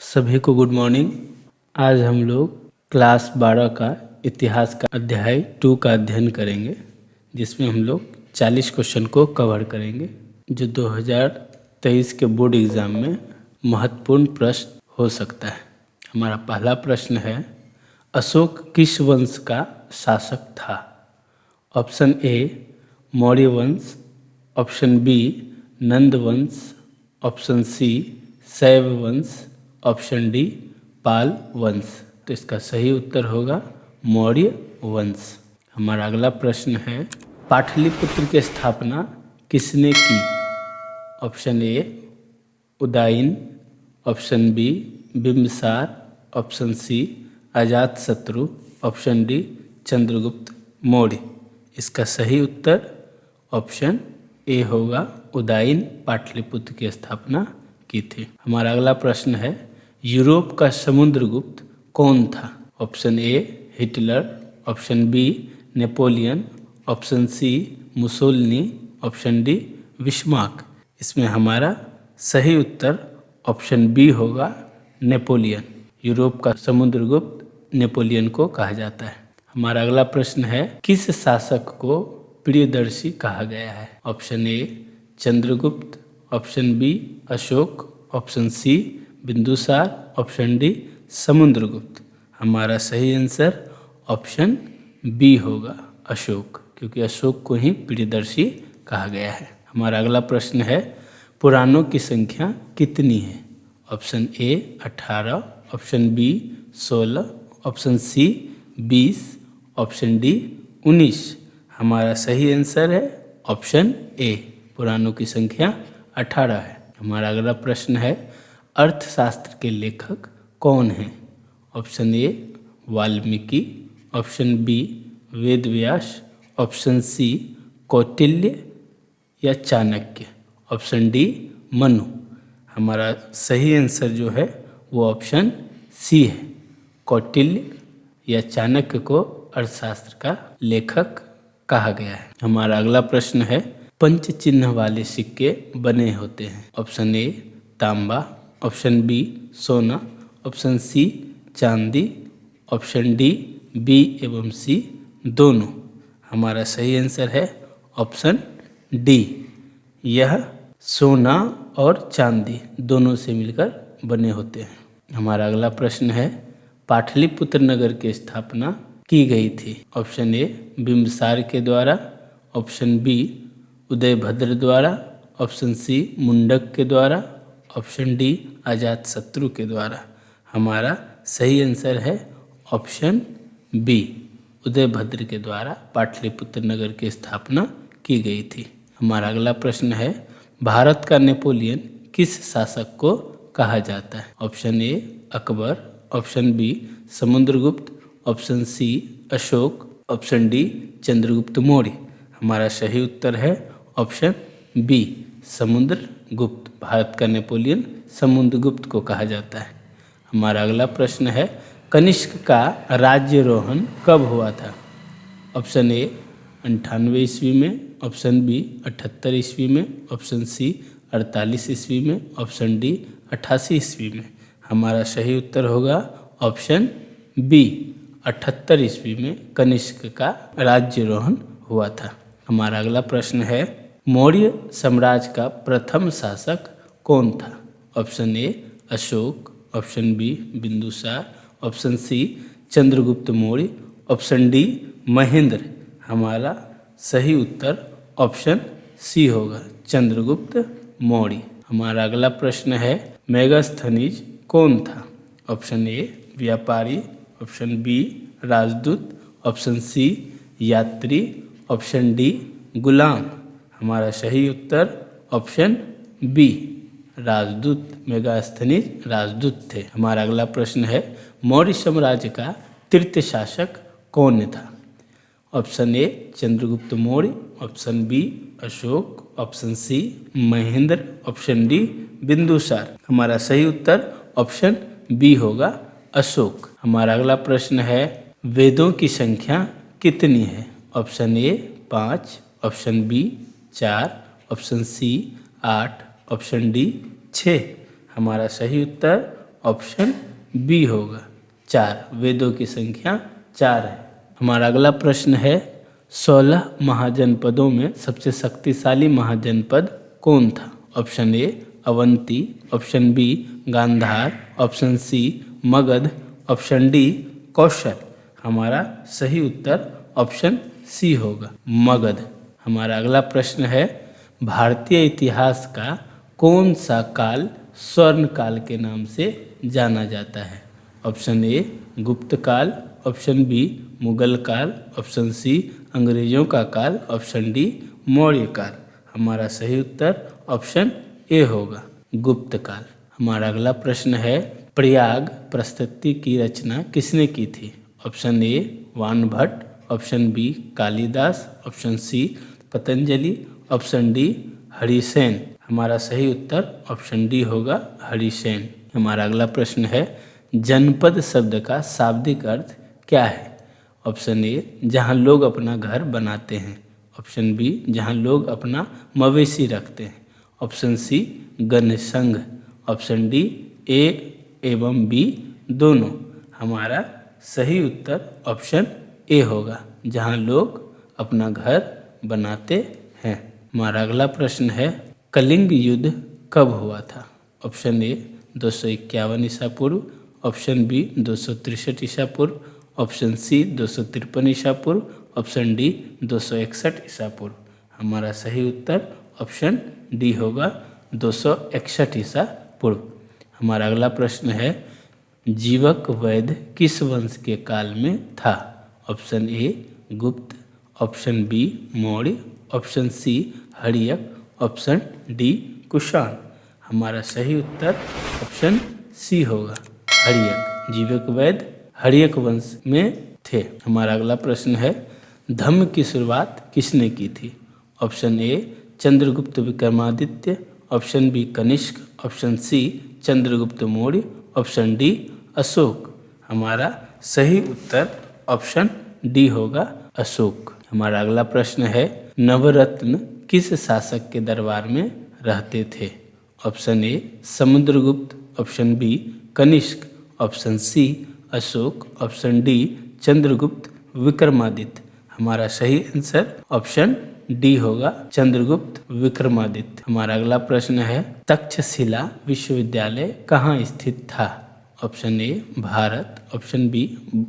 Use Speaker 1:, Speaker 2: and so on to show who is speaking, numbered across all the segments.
Speaker 1: सभी को good morning. आज हम लोग क्लास 12 का इतिहास का अध्याय 2 का अध्ययन करेंगे, जिसमें हम लोग 40 क्वेश्चन को कवर करेंगे, जो 2023 के बोर्ड एग्ज़ाम में महत्वपूर्ण प्रश्न हो सकता है। हमारा पहला प्रश्न है, अशोक किस वंश का शासक था? ऑप्शन ए मौर्य वंश, ऑप्शन बी नंद वंश, ऑप्शन सी शैव वंश, ऑप्शन डी पाल वंश। तो इसका सही उत्तर होगा मौर्य वंश। हमारा अगला प्रश्न है, पाटलिपुत्र की स्थापना किसने की? Option A Udayan, option B Bimbisara, option C Ajatashatru, option D Chandragupta Maurya. इसका सही उत्तर ऑप्शन ए होगा, उदयन पाटलिपुत्र की स्थापना की थी। हमारा अगला प्रश्न है, यूरोप का समुद्रगुप्त कौन था? Option A Hitler, option B Napoleon, option C Mussolini, option D Bismarck. इसमें हमारा सही उत्तर ऑप्शन बी होगा, नेपोलियन। यूरोप का समुद्रगुप्त नेपोलियन को कहा जाता है। हमारा अगला प्रश्न है, किस शासक को प्रियदर्शी कहा गया है? Option A Chandragupta, option B Ashoka, option C Bindusara, option D Samudragupta. हमारा सही आंसर ऑप्शन बी होगा, अशोक, क्योंकि अशोक को ही प्रियदर्शी कहा गया है। हमारा अगला प्रश्न है, पुराणों की संख्या कितनी है? Option A 18, option B 16, option C 20, option D 19। हमारा सही आंसर है ऑप्शन ए, पुराणों की संख्या 18 है। हमारा अगला प्रश्न है, अर्थशास्त्र के लेखक कौन हैं? Option A Valmiki, option B Vedvyas, option C Kautilya या चाणक्य, ऑप्शन डी मनु। हमारा सही आंसर जो है वो ऑप्शन सी है, कौटिल्य या चाणक्य को अर्थशास्त्र का लेखक कहा गया है। हमारा अगला प्रश्न है, पंच चिन्ह वाले सिक्के बने होते हैं? ऑप्शन ए तांबा, ऑप्शन बी सोना, ऑप्शन सी चांदी, ऑप्शन डी बी एवं सी दोनों। हमारा सही आंसर है ऑप्शन डी, यह सोना और चांदी दोनों से मिलकर बने होते हैं। हमारा अगला प्रश्न है, पाटलिपुत्र नगर की स्थापना की गई थी? ऑप्शन ए बिंबिसार के द्वारा, ऑप्शन बी उदयभद्र द्वारा, ऑप्शन सी मुंडक के द्वारा, ऑप्शन डी अजातशत्रु के द्वारा। हमारा सही आंसर है ऑप्शन बी, उदयभद्र के द्वारा पाटलिपुत्र नगर की स्थापना की गई थी। हमारा अगला प्रश्न है, भारत का नेपोलियन किस शासक को कहा जाता है? Option A Akbar, option B Samudragupta, option C Ashoka, option D Chandragupta Maurya. हमारा सही उत्तर है ऑप्शन बी, समुद्रगुप्त। भारत का नेपोलियन समुद्रगुप्त को कहा जाता है। हमारा अगला प्रश्न है, कनिष्क का राज्यारोहण कब हुआ था? ऑप्शन ए 98 ईस्वी में, ऑप्शन बी 78 ईस्वी में, ऑप्शन सी 48 ईस्वी में, ऑप्शन डी 88 ईस्वी में। हमारा सही उत्तर होगा ऑप्शन बी, 78 ईस्वी में कनिष्क का राज्यारोहण हुआ था। हमारा अगला प्रश्न है, मौर्य साम्राज्य का प्रथम शासक कौन था? Option A Ashoka, option B Bindusara, option C Chandragupta Maurya, option D Mahendra. हमारा सही उत्तर ऑप्शन सी होगा, चंद्रगुप्त मौर्य। हमारा अगला प्रश्न है, मेगास्थनीज कौन था? ऑप्शन ए व्यापारी, ऑप्शन बी राजदूत, ऑप्शन सी यात्री, ऑप्शन डी गुलाम। हमारा सही उत्तर ऑप्शन बी, राजदूत। मेगास्थनीज राजदूत थे। हमारा अगला प्रश्न है, मौर्य साम्राज्य का तृतीय शासक कौन था? Option A Chandragupta Maurya, option B Ashoka, option C Mahendra, option D Bindusara. हमारा सही उत्तर ऑप्शन बी होगा, अशोक। हमारा अगला प्रश्न है, वेदों की संख्या कितनी है? Option A 5, option B 4, option C 8, option D 6। हमारा सही उत्तर ऑप्शन बी होगा 4। वेदों की संख्या 4 है। हमारा अगला प्रश्न है 16 महाजनपदों में सबसे शक्तिशाली महाजनपद कौन था? Option A Avanti, option B Gandhar, option C Magadh, option D Kaushal. हमारा सही उत्तर ऑप्शन सी होगा मगध। हमारा अगला प्रश्न है भारतीय इतिहास का कौन सा काल स्वर्ण काल के नाम से जाना जाता है? ऑप्शन ए गुप्त काल, ऑप्शन बी मुगल काल, ऑप्शन सी अंग्रेजों का काल, ऑप्शन डी मौर्य काल। हमारा सही उत्तर ऑप्शन ए होगा गुप्त काल। हमारा अगला प्रश्न है प्रयाग प्रस्तुति की रचना किसने की थी? Option A Vanabhatta, option B Kalidas, option C Patanjali, option D Harisen. हमारा सही उत्तर ऑप्शन डी होगा हरिसेन। हमारा अगला प्रश्न है जनपद शब्द का शाब्दिक अर्थ क्या है? ऑप्शन ए जहाँ लोग अपना घर बनाते हैं, ऑप्शन बी जहाँ लोग अपना मवेशी रखते हैं, ऑप्शन सी गणसंघ, ऑप्शन डी ए एवं बी दोनों। हमारा सही उत्तर ऑप्शन ए होगा जहाँ लोग अपना घर बनाते हैं। हमारा अगला प्रश्न है कलिंग युद्ध कब हुआ था? ऑप्शन ए 251 ईसा पूर्व, ऑप्शन बी 263 ईसा पूर्व, ऑप्शन सी 253 ईसा पूर्व, ऑप्शन डी 261 ईसा पूर्व। हमारा सही उत्तर ऑप्शन डी होगा 261 ईसा पूर्व। हमारा अगला प्रश्न है जीवक वैद्य किस वंश के काल में था? Option A Gupta, option B Maurya, option C Haryanka, option D Kushan. हमारा सही उत्तर ऑप्शन सी होगा हर्यक। जीवक वैद्य हर्यक वंश में थे। हमारा अगला प्रश्न है धम्म की शुरुआत किसने की थी? Option A Chandragupta Vikramaditya, option B Kanishka, option C Chandragupta Maurya, option D Ashoka. हमारा सही उत्तर ऑप्शन डी होगा अशोक। हमारा अगला प्रश्न है नवरत्न किस शासक के दरबार में रहते थे? Option A Samudragupta, option B Kanishka, option C Ashoka, option D Chandragupta Vikramaditya. हमारा सही आंसर ऑप्शन डी होगा चंद्रगुप्त विक्रमादित्य। हमारा अगला प्रश्न है तक्षशिला विश्वविद्यालय कहाँ स्थित था? Option A Bharat, option B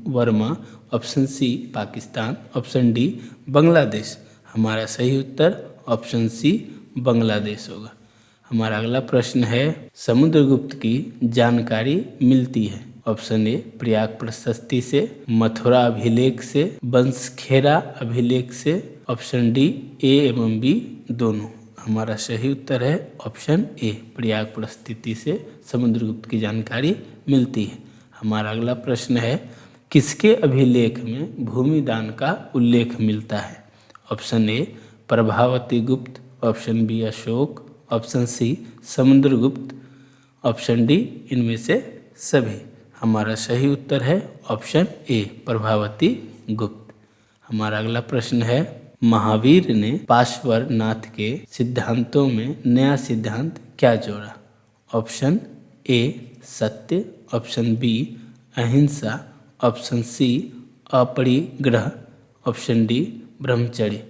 Speaker 1: Burma, option C Pakistan, option D Bangladesh. हमारा सही उत्तर ऑप्शन सी बांग्लादेश होगा। हमारा अगला प्रश्न है समुद्रगुप्त की जानकारी मिलती है? ऑप्शन ए प्रयाग प्रशस्ति से, मथुरा अभिलेख से, बंसखेड़ा अभिलेख से, ऑप्शन डी ए एवं बी दोनों। हमारा सही उत्तर है ऑप्शन ए प्रयाग प्रस्तुति से समुद्रगुप्त की जानकारी मिलती है। हमारा अगला प्रश्न है किसके अभिलेख में भूमिदान का उल्लेख मिलता है? Option A Prabhavati Gupta, option B Ashoka, option C Samudragupta, option D इनमें से सभी। हमारा सही उत्तर है ऑप्शन ए प्रभावती गुप्त। हमारा अगला प्रश्न है महावीर ने पार्श्वनाथ के सिद्धांतों में नया सिद्धांत क्या जोड़ा? ऑप्शन ए सत्य, ऑप्शन बी अहिंसा, ऑप्शन सी अपरिग्रह, ऑप्शन डी ब्रह्मचर्य।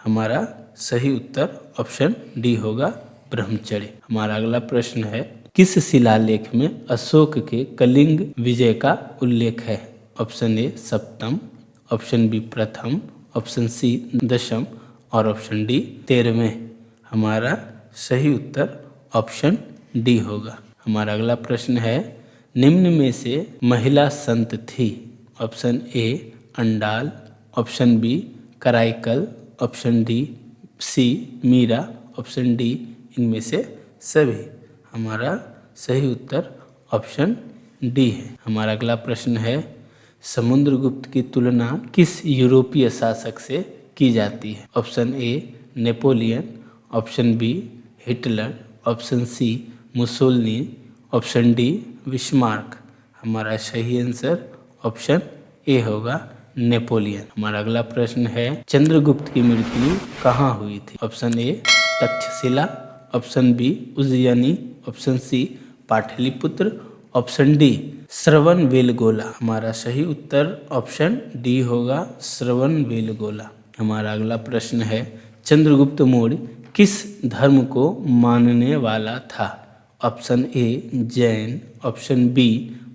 Speaker 1: हमारा सही उत्तर ऑप्शन डी होगा ब्रह्मचर्य। हमारा अगला प्रश्न है किस शिलालेख में अशोक के कलिंग विजय का उल्लेख है? ऑप्शन ए सप्तम, ऑप्शन बी प्रथम, ऑप्शन सी दशम और ऑप्शन डी 13वें। हमारा सही उत्तर ऑप्शन डी होगा। हमारा अगला प्रश्न है निम्न में से महिला संत थी? Option A Andal, option B Karaikal, option D C Meera, option D इनमें से सभी। हमारा सही उत्तर ऑप्शन डी है। हमारा अगला प्रश्न है समुद्रगुप्त की तुलना किस यूरोपीय शासक से की जाती है? Option A Napoleon, option B Hitler, option C Mussolini, option D Bismarck. हमारा सही आंसर ऑप्शन ए होगा नेपोलियन। हमारा अगला प्रश्न है चंद्रगुप्त की मृत्यु कहाँ हुई थी? Option A Takshashila, option B Ujjayini, option C Pataliputra, option D Shravana Belagola. हमारा सही उत्तर ऑप्शन डी होगा, श्रवण बेलगोला। हमारा अगला प्रश्न है, चंद्रगुप्त मौर्य किस धर्म को मानने वाला था? Option A Jain, option B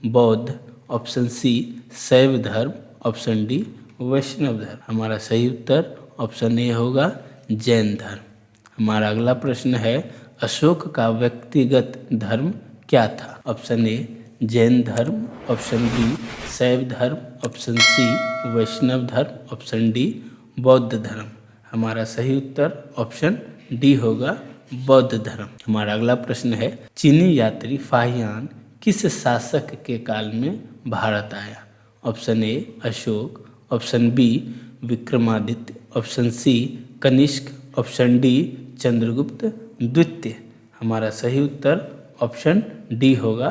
Speaker 1: Bauddha, option C Shaiva धर्म, ऑप्शन डी वैष्णव धर्म। हमारा सही उत्तर ऑप्शन ए होगा, जैन धर्म। हमारा अगला प्रश्न है, अशोक का व्यक्तिगत धर्म क्या था? ऑप्शन ए जैन धर्म, ऑप्शन बी शैव धर्म, ऑप्शन सी वैष्णव धर्म, ऑप्शन डी बौद्ध धर्म। हमारा सही उत्तर ऑप्शन डी होगा, बौद्ध धर्म। हमारा अगला प्रश्न है, चीनी यात्री फाहियान किस शासक के काल में भारत आया? Option A Ashoka, option B Vikramaditya, option C Kanishka, option D Chandragupta द्वितीय। हमारा सही उत्तर ऑप्शन डी होगा,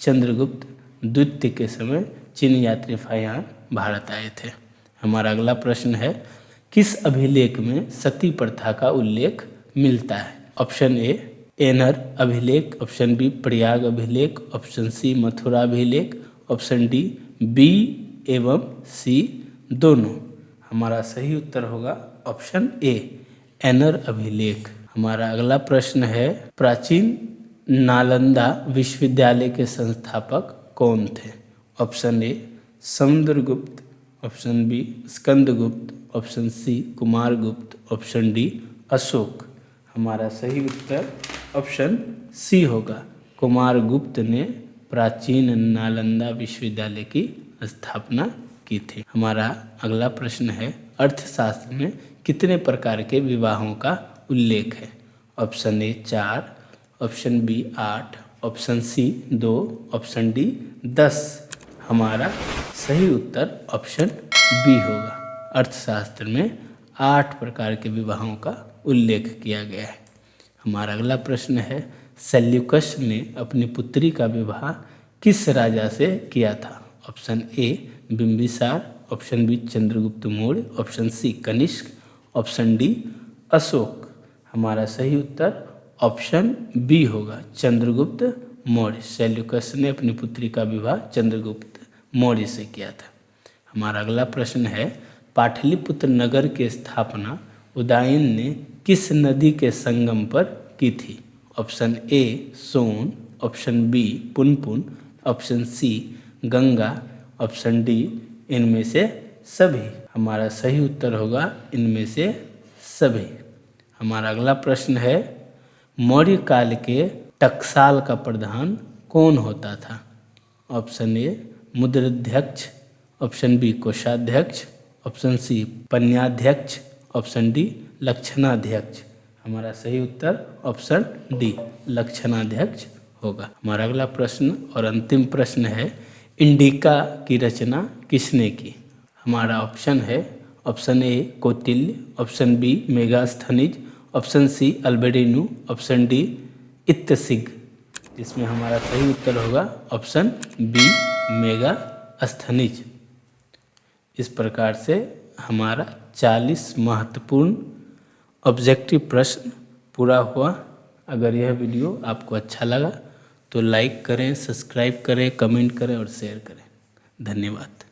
Speaker 1: चंद्रगुप्त द्वितीय के समय चीनी यात्री फाहियान भारत आए थे। हमारा अगला प्रश्न है, किस अभिलेख में सती प्रथा का उल्लेख मिलता है? ऑप्शन ए एनर अभिलेख, ऑप्शन बी प्रयाग अभिलेख, ऑप्शन सी मथुरा अभिलेख, ऑप्शन डी बी एवं सी दोनों। हमारा सही उत्तर होगा ऑप्शन ए एनर अभिलेख। हमारा अगला प्रश्न है, प्राचीन नालंदा विश्वविद्यालय के संस्थापक कौन थे? Option A Samudragupta, option B Skandagupta, option C Kumaragupta, option D Ashoka. हमारा सही उत्तर ऑप्शन सी होगा, कुमारगुप्त ने प्राचीन नालंदा विश्वविद्यालय की स्थापना की थी। हमारा अगला प्रश्न है, अर्थशास्त्र में कितने प्रकार के विवाहों का उल्लेख है? Option A 4, option B 8, option C 2, option D 10। हमारा सही उत्तर ऑप्शन बी होगा, अर्थशास्त्र में 8 प्रकार के विवाहों का उल्लेख किया गया है। हमारा अगला प्रश्न है, सेल्यूकस ने अपनी पुत्री का विवाह किस राजा से किया था? Option A Bimbisara, option B Chandragupta Maurya, option C Kanishka, option D Ashoka. हमारा सही उत्तर ऑप्शन बी होगा, चंद्रगुप्त मौर्य। सेल्यूकस ने अपनी पुत्री का विवाह चंद्रगुप्त मौर्य से किया था। हमारा अगला प्रश्न है, पाटलिपुत्र नगर की स्थापना उदयन ने किस नदी के संगम पर की थी? Option A Son, option B Punpun, option C Ganga, option D इनमें से सभी। हमारा सही उत्तर होगा इनमें से सभी। हमारा अगला प्रश्न है, मौर्य काल के टकसाल का प्रधान कौन होता था? ऑप्शन ए मुद्राध्यक्ष, ऑप्शन बी कोषाध्यक्ष, ऑप्शन सी पन्याध्यक्ष, ऑप्शन डी लक्षणाध्यक्ष। हमारा सही उत्तर ऑप्शन डी लक्षणाध्यक्ष होगा। हमारा अगला प्रश्न और अंतिम प्रश्न है, इंडिका की रचना किसने की? हमारा ऑप्शन है, option A Kautilya, option B Megasthenes, option C Alberuni, option D Itsing. जिसमें हमारा सही उत्तर होगा ऑप्शन बी मेगास्थनीज। इस प्रकार से हमारा 40 महत्वपूर्ण ऑब्जेक्टिव प्रश्न पूरा हुआ। अगर यह वीडियो आपको अच्छा लगा तो लाइक करें, सब्सक्राइब करें, कमेंट करें और शेयर करें। धन्यवाद।